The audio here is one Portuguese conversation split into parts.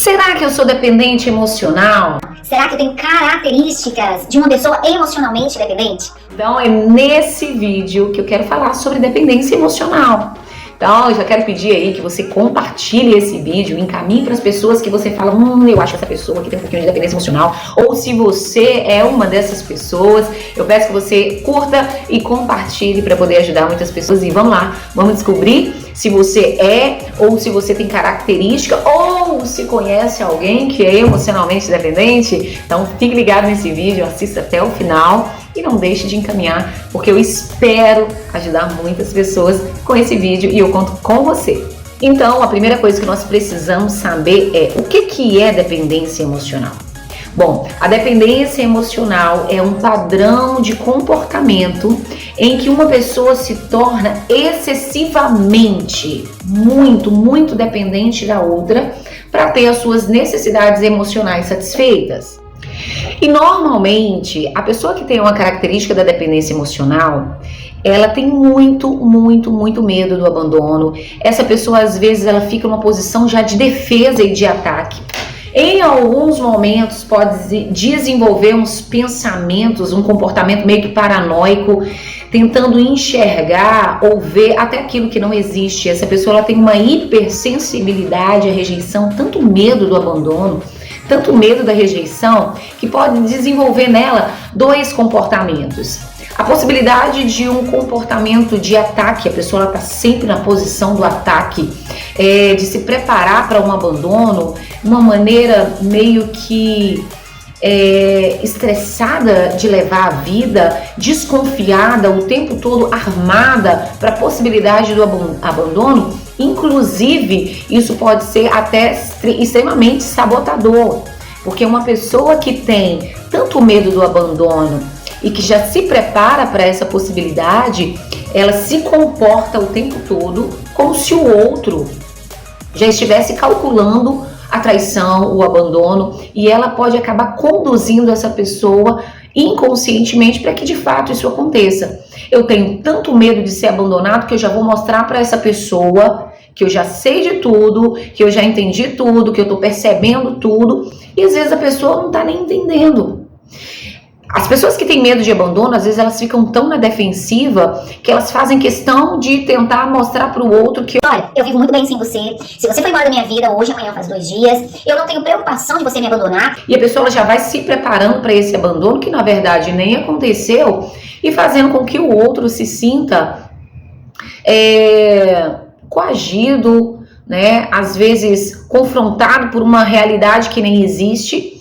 Será que eu sou dependente emocional? Será que eu tenho características de uma pessoa emocionalmente dependente? Então é nesse vídeo que eu quero falar sobre dependência emocional. Então eu já quero pedir aí que você compartilhe esse vídeo, encaminhe para as pessoas que você fala, eu acho que essa pessoa aqui tem um pouquinho de dependência emocional. Ou se você é uma dessas pessoas, eu peço que você curta e compartilhe para poder ajudar muitas pessoas. E vamos lá, vamos descobrir se você é ou se você tem característica ou se conhece alguém que é emocionalmente dependente. Então fique ligado nesse vídeo, assista até o final e não deixe de encaminhar, porque eu espero ajudar muitas pessoas com esse vídeo e eu conto com você. Então, a primeira coisa que nós precisamos saber é o que é dependência emocional. Bom, a dependência emocional é um padrão de comportamento em que uma pessoa se torna excessivamente, muito dependente da outra para ter as suas necessidades emocionais satisfeitas. E normalmente, a pessoa que tem uma característica da dependência emocional, ela tem muito medo do abandono. Essa pessoa, às vezes, ela fica numa posição já de defesa e de ataque. Em alguns momentos pode desenvolver uns pensamentos, um comportamento meio que paranoico, tentando enxergar ou ver até aquilo que não existe. Essa pessoa ela tem uma hipersensibilidade à rejeição, tanto medo do abandono, tanto medo da rejeição, que pode desenvolver nela dois comportamentos. A possibilidade de um comportamento de ataque, a pessoa está sempre na posição do ataque, de se preparar para um abandono, uma maneira meio que estressada de levar a vida, desconfiada, o tempo todo armada para a possibilidade do abandono. Inclusive, isso pode ser até extremamente sabotador, porque uma pessoa que tem tanto medo do abandono e que já se prepara para essa possibilidade, ela se comporta o tempo todo como se o outro já estivesse calculando a traição, o abandono, e ela pode acabar conduzindo essa pessoa inconscientemente para que de fato isso aconteça. Eu tenho tanto medo de ser abandonado que eu já vou mostrar para essa pessoa que eu já sei de tudo, que eu já entendi tudo, que eu tô percebendo tudo, e às vezes a pessoa não tá nem entendendo. As pessoas que têm medo de abandono, às vezes elas ficam tão na defensiva que elas fazem questão de tentar mostrar pro outro que, olha, eu vivo muito bem sem você, se você foi embora da minha vida hoje, amanhã faz 2 dias, eu não tenho preocupação de você me abandonar. E a pessoa ela já vai se preparando para esse abandono, que na verdade nem aconteceu, e fazendo com que o outro se sinta coagido, né? Às vezes confrontado por uma realidade que nem existe,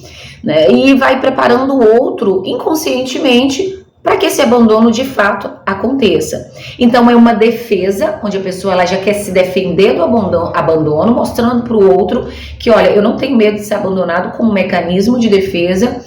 né? E vai preparando o outro inconscientemente para que esse abandono de fato aconteça. Então é uma defesa, onde a pessoa ela já quer se defender do abandono, mostrando para o outro que, olha, eu não tenho medo de ser abandonado como um mecanismo de defesa,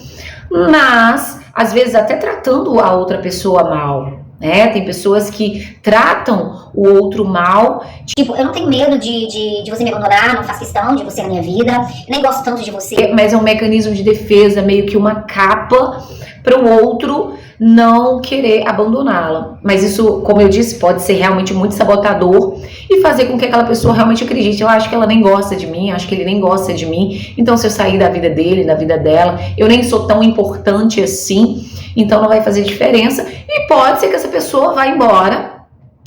mas às vezes até tratando a outra pessoa mal. Tem pessoas que tratam o outro mal. Tipo, eu não tenho medo de você me abandonar, não faço questão de você na minha vida, nem gosto tanto de você. Mas é um mecanismo de defesa, meio que uma capa para o outro não querer abandoná-la. Mas isso, como eu disse, pode ser realmente muito sabotador e fazer com que aquela pessoa realmente acredite, eu acho que ela nem gosta de mim, acho que ele nem gosta de mim, então se eu sair da vida dele, da vida dela, eu nem sou tão importante assim, então não vai fazer diferença, e pode ser que essa pessoa vá embora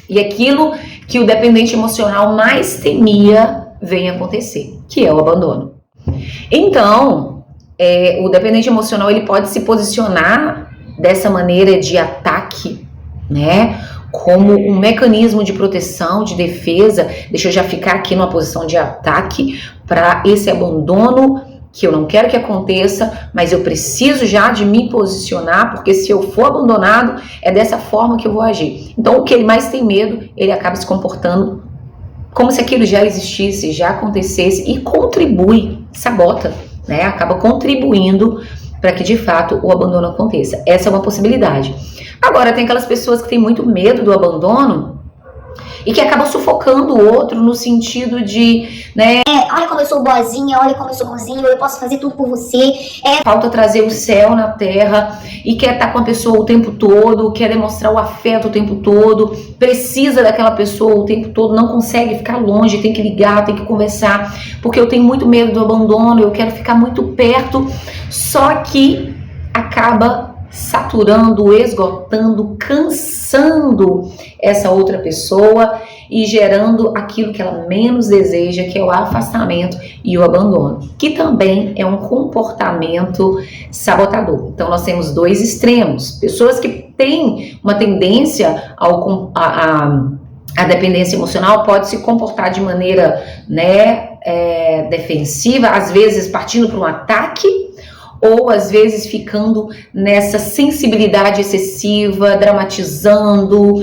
e aquilo que o dependente emocional mais temia venha acontecer, que é o abandono. Então, o dependente emocional ele pode se posicionar dessa maneira de ataque, né? Como um mecanismo de proteção, de defesa. Deixa eu já ficar aqui numa posição de ataque para esse abandono que eu não quero que aconteça, mas eu preciso já de me posicionar, porque se eu for abandonado, é dessa forma que eu vou agir. Então, o que ele mais tem medo, ele acaba se comportando como se aquilo já existisse, já acontecesse e contribui, sabota, né? Acaba contribuindo para que de fato o abandono aconteça. Essa é uma possibilidade. Agora, tem aquelas pessoas que têm muito medo do abandono e que acaba sufocando o outro no sentido de, né, olha como eu sou boazinha, olha como eu sou bonzinho, eu posso fazer tudo por você. Falta trazer o céu na terra e quer estar com a pessoa o tempo todo, quer demonstrar o afeto o tempo todo, precisa daquela pessoa o tempo todo, não consegue ficar longe, tem que ligar, tem que conversar, porque eu tenho muito medo do abandono, eu quero ficar muito perto, só que acaba saturando, esgotando, cansando essa outra pessoa e gerando aquilo que ela menos deseja, que é o afastamento e o abandono, que também é um comportamento sabotador. Então nós temos dois extremos, pessoas que têm uma tendência a dependência emocional pode se comportar de maneira, né, defensiva, às vezes partindo para um ataque, ou às vezes ficando nessa sensibilidade excessiva, dramatizando,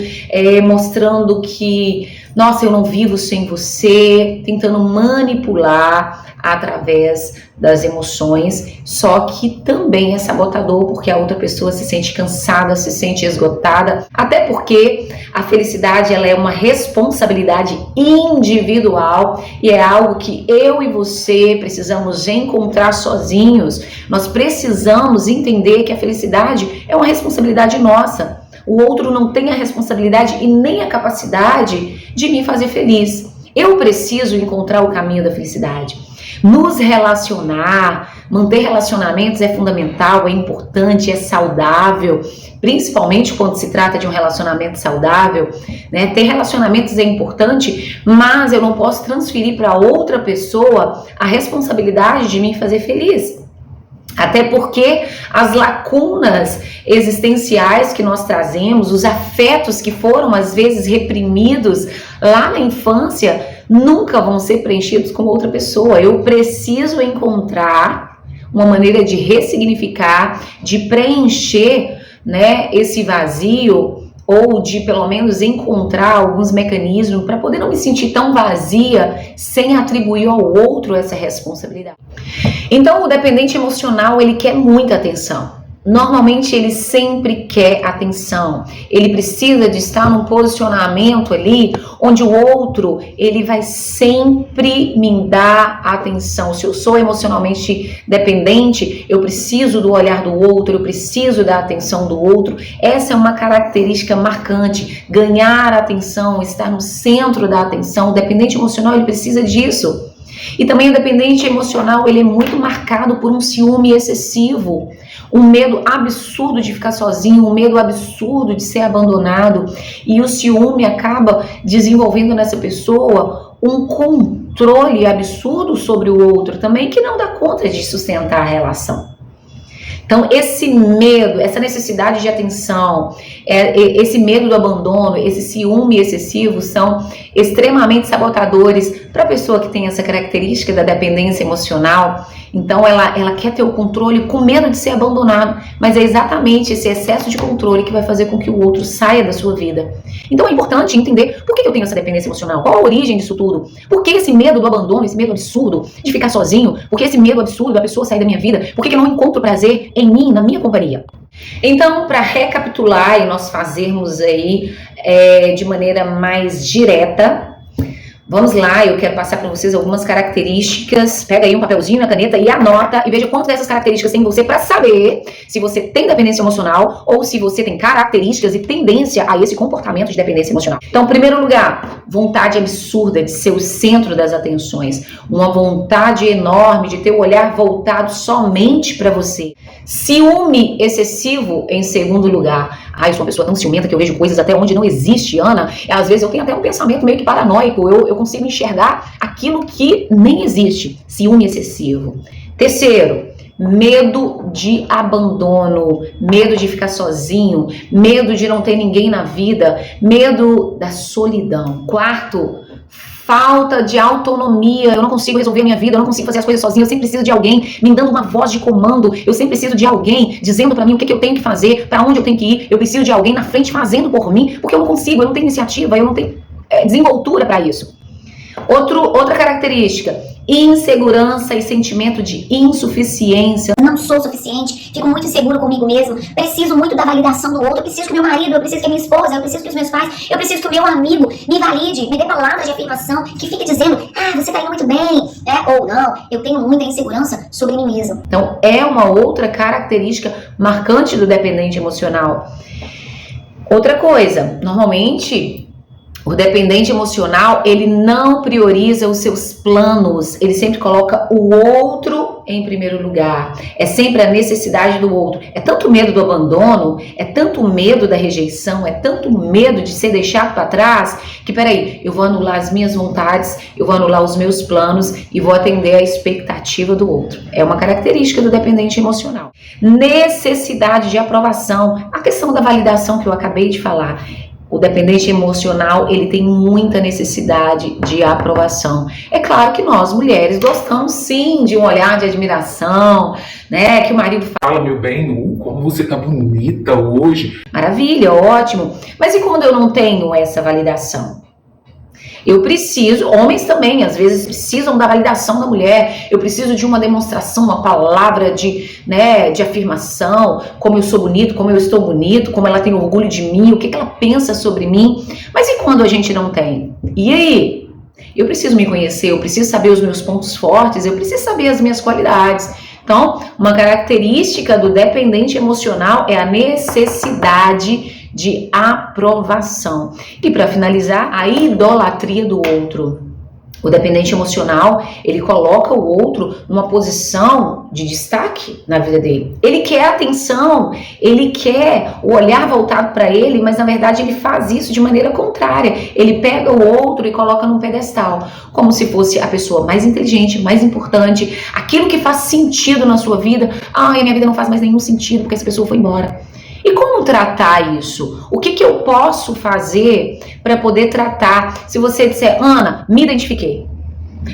mostrando que, nossa, eu não vivo sem você, tentando manipular através das emoções, só que também é sabotador, porque a outra pessoa se sente cansada, se sente esgotada, até porque a felicidade ela é uma responsabilidade individual e é algo que eu e você precisamos encontrar sozinhos. Nós precisamos entender que a felicidade é uma responsabilidade nossa. O outro não tem a responsabilidade e nem a capacidade de me fazer feliz. Eu preciso encontrar o caminho da felicidade. Nos relacionar, manter relacionamentos é fundamental, é importante, é saudável, principalmente quando se trata de um relacionamento saudável, né? Ter relacionamentos é importante, mas eu não posso transferir para outra pessoa a responsabilidade de me fazer feliz. Até porque as lacunas existenciais que nós trazemos, os afetos que foram às vezes reprimidos lá na infância, nunca vão ser preenchidos com outra pessoa. Eu preciso encontrar uma maneira de ressignificar, de preencher, né, esse vazio, ou de pelo menos encontrar alguns mecanismos para poder não me sentir tão vazia sem atribuir ao outro essa responsabilidade. Então o dependente emocional, ele quer muita atenção. Normalmente ele sempre quer atenção, ele precisa de estar num posicionamento ali onde o outro, ele vai sempre me dar atenção. Se eu sou emocionalmente dependente, eu preciso do olhar do outro, eu preciso da atenção do outro. Essa é uma característica marcante, ganhar atenção, estar no centro da atenção. O dependente emocional, ele precisa disso. E também o dependente emocional, ele é muito marcado por um ciúme excessivo, um medo absurdo de ficar sozinho, um medo absurdo de ser abandonado, e o ciúme acaba desenvolvendo nessa pessoa um controle absurdo sobre o outro também, que não dá conta de sustentar a relação. Então esse medo, essa necessidade de atenção, esse medo do abandono, esse ciúme excessivo são extremamente sabotadores para a pessoa que tem essa característica da dependência emocional. Então ela quer ter o controle com medo de ser abandonado, mas é exatamente esse excesso de controle que vai fazer com que o outro saia da sua vida. Então é importante entender por que eu tenho essa dependência emocional, qual a origem disso tudo, por que esse medo do abandono, esse medo absurdo de ficar sozinho, por que esse medo absurdo da pessoa sair da minha vida, por que eu não encontro prazer em mim, na minha companhia. Então, para recapitular e nós fazermos aí de maneira mais direta, vamos lá, eu quero passar para vocês algumas características. Pega aí um papelzinho, uma caneta e anota e veja quantas dessas características tem em você para saber se você tem dependência emocional ou se você tem características e tendência a esse comportamento de dependência emocional. Então, em primeiro lugar, vontade absurda de ser o centro das atenções. Uma vontade enorme de ter o olhar voltado somente para você. Ciúme excessivo em segundo lugar. Eu sou uma pessoa tão ciumenta que eu vejo coisas até onde não existe, Ana. Às vezes eu tenho até um pensamento meio que paranoico. Eu consigo enxergar aquilo que nem existe. Ciúme excessivo. Terceiro, medo de abandono, medo de ficar sozinho, medo de não ter ninguém na vida, medo da solidão. Quarto, falta de autonomia, eu não consigo resolver a minha vida, eu não consigo fazer as coisas sozinho, eu sempre preciso de alguém me dando uma voz de comando, eu sempre preciso de alguém dizendo pra mim o que eu tenho que fazer, pra onde eu tenho que ir, eu preciso de alguém na frente fazendo por mim, porque eu não consigo, eu não tenho iniciativa, eu não tenho desenvoltura pra isso. Outra característica, insegurança e sentimento de insuficiência. Não sou suficiente, fico muito inseguro comigo mesmo, preciso muito da validação do outro, eu preciso que meu marido, eu preciso que a minha esposa, eu preciso que os meus pais, eu preciso que o meu amigo me valide, me dê palavras de afirmação, que fique dizendo, você tá indo muito bem, ou não, eu tenho muita insegurança sobre mim mesmo. Então é uma outra característica marcante do dependente emocional. Outra coisa, normalmente o dependente emocional, ele não prioriza os seus planos, ele sempre coloca o outro em primeiro lugar. É sempre a necessidade do outro. É tanto medo do abandono, é tanto medo da rejeição, é tanto medo de ser deixado para trás, que peraí, eu vou anular as minhas vontades, eu vou anular os meus planos e vou atender a expectativa do outro. É uma característica do dependente emocional. Necessidade de aprovação, a questão da validação que eu acabei de falar. O dependente emocional, ele tem muita necessidade de aprovação. É claro que nós, mulheres, gostamos sim de um olhar de admiração, né? Que o marido fala, meu bem, como você tá bonita hoje. Maravilha, ótimo. Mas e quando eu não tenho essa validação? Eu preciso, homens também, às vezes precisam da validação da mulher, eu preciso de uma demonstração, uma palavra de afirmação, como eu sou bonito, como eu estou bonito, como ela tem orgulho de mim, o que ela pensa sobre mim. Mas e quando a gente não tem? E aí? Eu preciso me conhecer, eu preciso saber os meus pontos fortes, eu preciso saber as minhas qualidades. Então, uma característica do dependente emocional é a necessidade de aprovação. E para finalizar, a idolatria do outro. O dependente emocional, ele coloca o outro numa posição de destaque na vida dele. Ele quer atenção, ele quer o olhar voltado para ele, mas na verdade ele faz isso de maneira contrária. Ele pega o outro e coloca num pedestal, como se fosse a pessoa mais inteligente, mais importante, aquilo que faz sentido na sua vida. A minha vida não faz mais nenhum sentido porque essa pessoa foi embora. E como tratar isso? O que eu posso fazer para poder tratar? Se você disser, Ana, me identifiquei.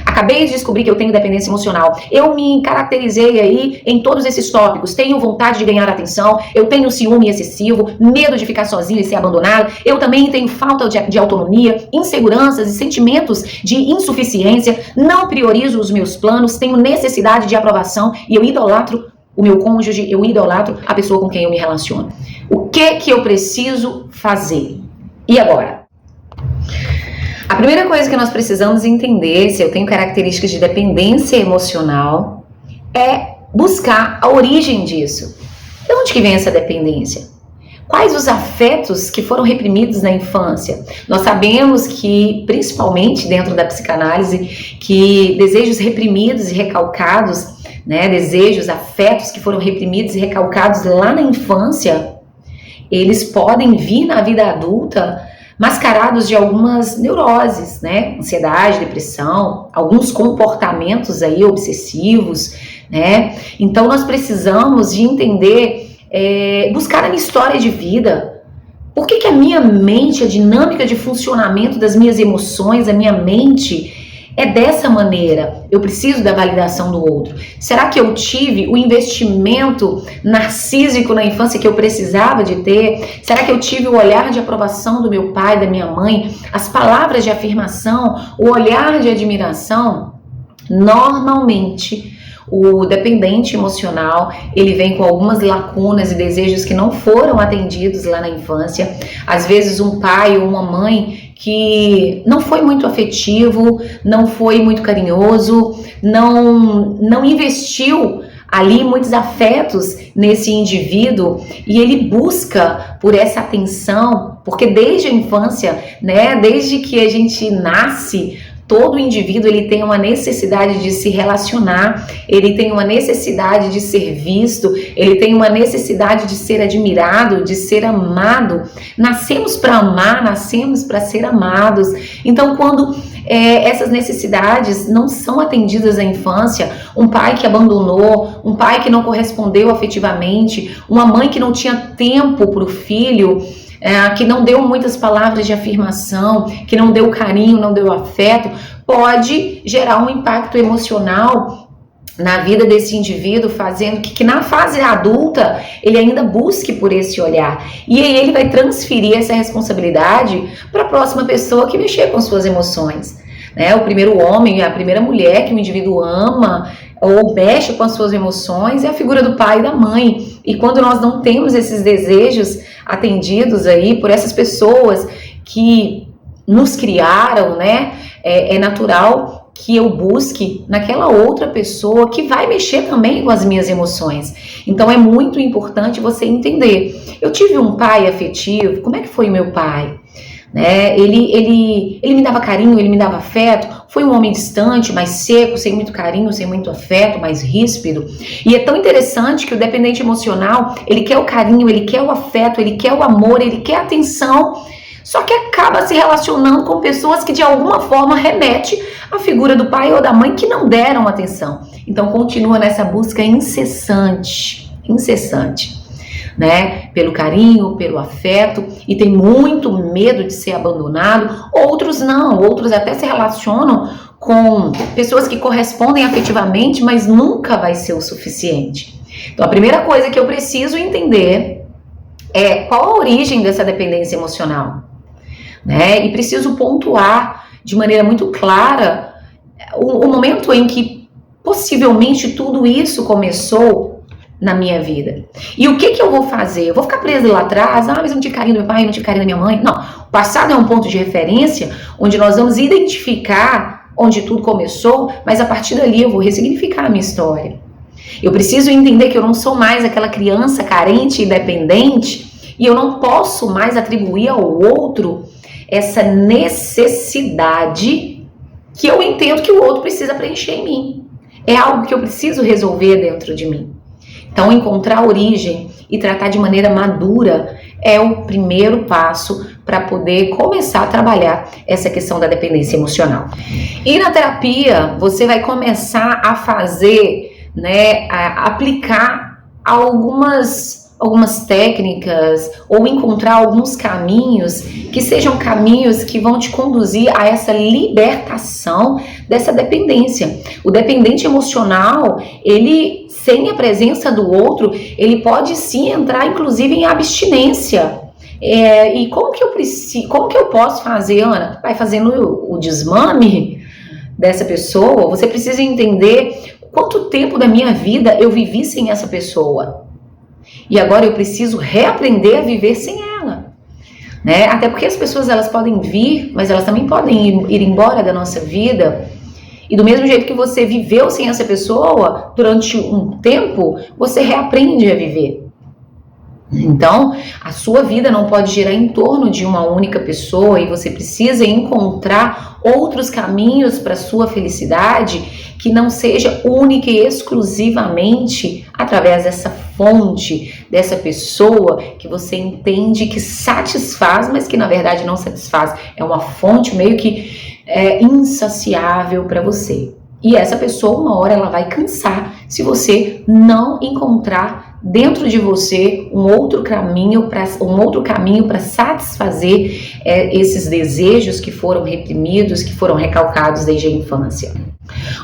Acabei de descobrir que eu tenho dependência emocional. Eu me caracterizei aí em todos esses tópicos. Tenho vontade de ganhar atenção. Eu tenho ciúme excessivo, medo de ficar sozinho e ser abandonado. Eu também tenho falta de autonomia, inseguranças e sentimentos de insuficiência. Não priorizo os meus planos. Tenho necessidade de aprovação e eu idolatro o meu cônjuge, eu idolatro a pessoa com quem eu me relaciono. O que eu preciso fazer? E agora? A primeira coisa que nós precisamos entender, se eu tenho características de dependência emocional, é buscar a origem disso. De onde que vem essa dependência? Quais os afetos que foram reprimidos na infância? Nós sabemos que, principalmente dentro da psicanálise, que desejos reprimidos e recalcados, desejos, afetos que foram reprimidos e recalcados lá na infância, eles podem vir na vida adulta mascarados de algumas neuroses, ansiedade, depressão, alguns comportamentos aí obsessivos, Então nós precisamos de entender, buscar a minha história de vida. Por que a minha mente, a dinâmica de funcionamento das minhas emoções, a minha mente é dessa maneira? Eu preciso da validação do outro. Será que eu tive o investimento narcísico na infância que eu precisava de ter? Será que eu tive o olhar de aprovação do meu pai, da minha mãe? As palavras de afirmação, o olhar de admiração? Normalmente, o dependente emocional, ele vem com algumas lacunas e desejos que não foram atendidos lá na infância. Às vezes um pai ou uma mãe que não foi muito afetivo, não foi muito carinhoso, não investiu ali muitos afetos nesse indivíduo e ele busca por essa atenção, porque desde a infância, desde que a gente nasce, todo indivíduo ele tem uma necessidade de se relacionar, ele tem uma necessidade de ser visto, ele tem uma necessidade de ser admirado, de ser amado. Nascemos para amar, nascemos para ser amados. Então, quando essas necessidades não são atendidas na infância, um pai que abandonou, um pai que não correspondeu afetivamente, uma mãe que não tinha tempo para o filho, que não deu muitas palavras de afirmação, que não deu carinho, não deu afeto, pode gerar um impacto emocional na vida desse indivíduo, fazendo que na fase adulta ele ainda busque por esse olhar. E aí ele vai transferir essa responsabilidade para a próxima pessoa que mexer com suas emoções. né? O primeiro homem, a primeira mulher que o indivíduo ama ou mexe com as suas emoções é a figura do pai e da mãe. E quando nós não temos esses desejos atendidos aí por essas pessoas que nos criaram, né? É natural que eu busque naquela outra pessoa que vai mexer também com as minhas emoções. Então é muito importante você entender. Eu tive um pai afetivo. Como é que foi o meu pai? Né? Ele me dava carinho, ele me dava afeto. Foi um homem distante, mais seco, sem muito carinho, sem muito afeto, mais ríspido. E é tão interessante que o dependente emocional, ele quer o carinho, ele quer o afeto, ele quer o amor, ele quer a atenção, só que acaba se relacionando com pessoas que de alguma forma remete à figura do pai ou da mãe que não deram atenção. Então continua nessa busca incessante, né? Pelo carinho, pelo afeto, e tem muito medo de ser abandonado. Outros não, outros até se relacionam com pessoas que correspondem afetivamente, mas nunca vai ser o suficiente. Então a primeira coisa que eu preciso entender é qual a origem dessa dependência emocional, né? E preciso pontuar de maneira muito clara o momento em que possivelmente tudo isso começou na minha vida. E o que eu vou fazer? Eu vou ficar presa lá atrás? Mas eu não tive carinho do meu pai, eu não tive carinho da minha mãe? Não. O passado é um ponto de referência onde nós vamos identificar onde tudo começou, mas a partir dali eu vou ressignificar a minha história. Eu preciso entender que eu não sou mais aquela criança carente e dependente, e eu não posso mais atribuir ao outro essa necessidade que eu entendo que o outro precisa preencher em mim. É algo que eu preciso resolver dentro de mim. Então, encontrar a origem e tratar de maneira madura é o primeiro passo para poder começar a trabalhar essa questão da dependência emocional. E na terapia, você vai começar a fazer, né, a aplicar algumas técnicas ou encontrar alguns caminhos que sejam caminhos que vão te conduzir a essa libertação dessa dependência. O dependente emocional, ele, sem a presença do outro, ele pode sim entrar inclusive em abstinência. E como que eu posso fazer, Ana? Vai fazendo o desmame dessa pessoa. Você precisa entender quanto tempo da minha vida eu vivi sem essa pessoa. E agora eu preciso reaprender a viver sem ela, né? Até porque as pessoas, elas podem vir, mas elas também podem ir embora da nossa vida. E do mesmo jeito que você viveu sem essa pessoa durante um tempo, você reaprende a viver. Então, a sua vida não pode girar em torno de uma única pessoa e você precisa encontrar outros caminhos para a sua felicidade que não seja única e exclusivamente através dessa fonte, dessa pessoa que você entende que satisfaz, mas que na verdade não satisfaz. É uma fonte meio que insaciável para você. E essa pessoa, uma hora, ela vai cansar se você não encontrar dentro de você um outro caminho para satisfazer esses desejos que foram reprimidos, que foram recalcados desde a infância.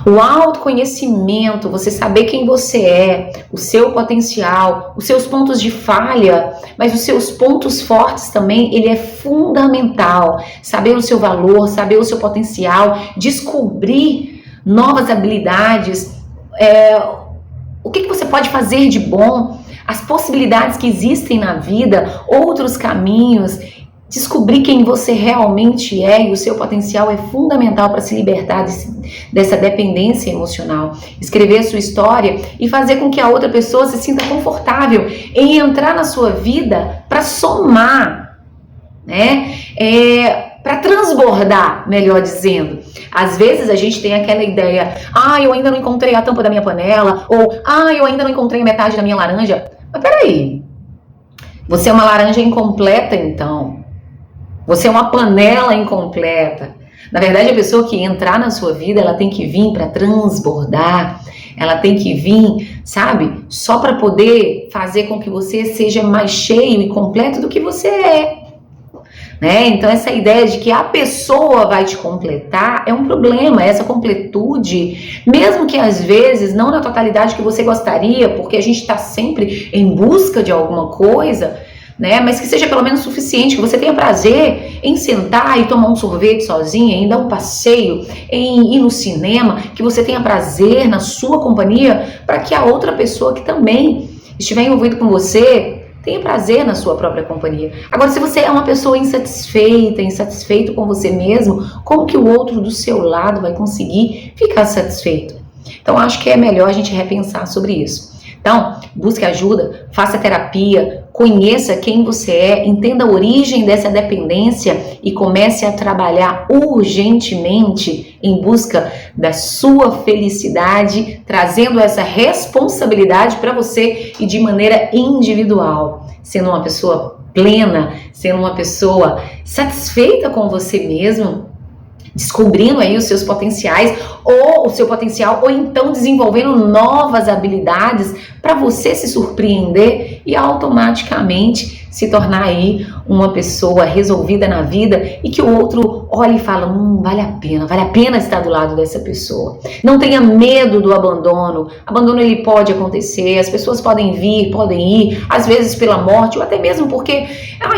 O autoconhecimento, você saber quem você é, o seu potencial, os seus pontos de falha, mas os seus pontos fortes também, ele é fundamental. Saber o seu valor, saber o seu potencial, descobrir novas habilidades, o que você pode fazer de bom, as possibilidades que existem na vida, outros caminhos, descobrir quem você realmente é e o seu potencial é fundamental para se libertar dessa dependência emocional. Escrever a sua história e fazer com que a outra pessoa se sinta confortável em entrar na sua vida para somar, né? Para transbordar, melhor dizendo. Às vezes a gente tem aquela ideia, eu ainda não encontrei a tampa da minha panela, ou eu ainda não encontrei metade da minha laranja. Mas peraí, você é uma laranja incompleta então? Você é uma panela incompleta? Na verdade, a pessoa que entrar na sua vida, ela tem que vir para transbordar, ela tem que vir, sabe, só para poder fazer com que você seja mais cheio e completo do que você é. Né? Então essa ideia de que a pessoa vai te completar é um problema. Essa completude, mesmo que às vezes não na totalidade que você gostaria, porque a gente está sempre em busca de alguma coisa, né? Mas que seja pelo menos suficiente, que você tenha prazer em sentar e tomar um sorvete sozinha, em dar um passeio, em ir no cinema, que você tenha prazer na sua companhia, para que a outra pessoa que também estiver envolvida com você tenha prazer na sua própria companhia. Agora, se você é uma pessoa insatisfeito com você mesmo, como que o outro do seu lado vai conseguir ficar satisfeito? Então, acho que é melhor a gente repensar sobre isso. Então, busque ajuda, faça terapia, conheça quem você é, entenda a origem dessa dependência e comece a trabalhar urgentemente em busca da sua felicidade, trazendo essa responsabilidade para você e de maneira individual, sendo uma pessoa plena, sendo uma pessoa satisfeita com você mesmo, descobrindo aí os seus potenciais ou o seu potencial, ou então desenvolvendo novas habilidades para você se surpreender e automaticamente se tornar aí uma pessoa resolvida na vida e que o outro olha e fala, vale a pena estar do lado dessa pessoa. Não tenha medo do abandono. Abandono ele pode acontecer, as pessoas podem vir, podem ir, às vezes pela morte ou até mesmo porque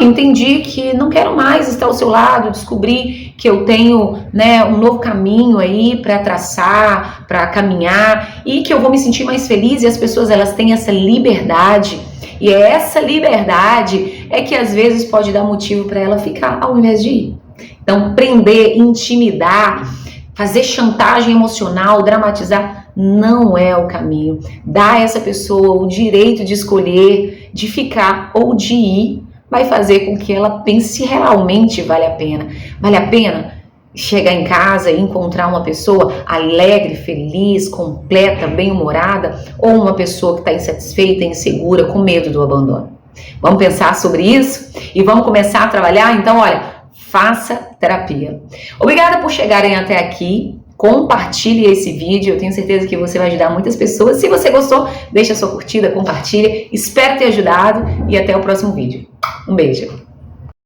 entendi que não quero mais estar ao seu lado, descobri que eu tenho, né, um novo caminho aí para traçar, para caminhar e que eu vou me sentir mais feliz, e as pessoas elas têm essa liberdade. E essa liberdade é que às vezes pode dar motivo para ela ficar ao invés de ir. Então, prender, intimidar, fazer chantagem emocional, dramatizar, não é o caminho. Dá a essa pessoa o direito de escolher, de ficar ou de ir, vai fazer com que ela pense se realmente vale a pena. Vale a pena chegar em casa e encontrar uma pessoa alegre, feliz, completa, bem-humorada, ou uma pessoa que está insatisfeita, insegura, com medo do abandono? Vamos pensar sobre isso e vamos começar a trabalhar? Então, olha, faça terapia. Obrigada por chegarem até aqui. Compartilhe esse vídeo, eu tenho certeza que você vai ajudar muitas pessoas. Se você gostou, deixa a sua curtida, compartilha. Espero ter ajudado e até o próximo vídeo. Um beijo.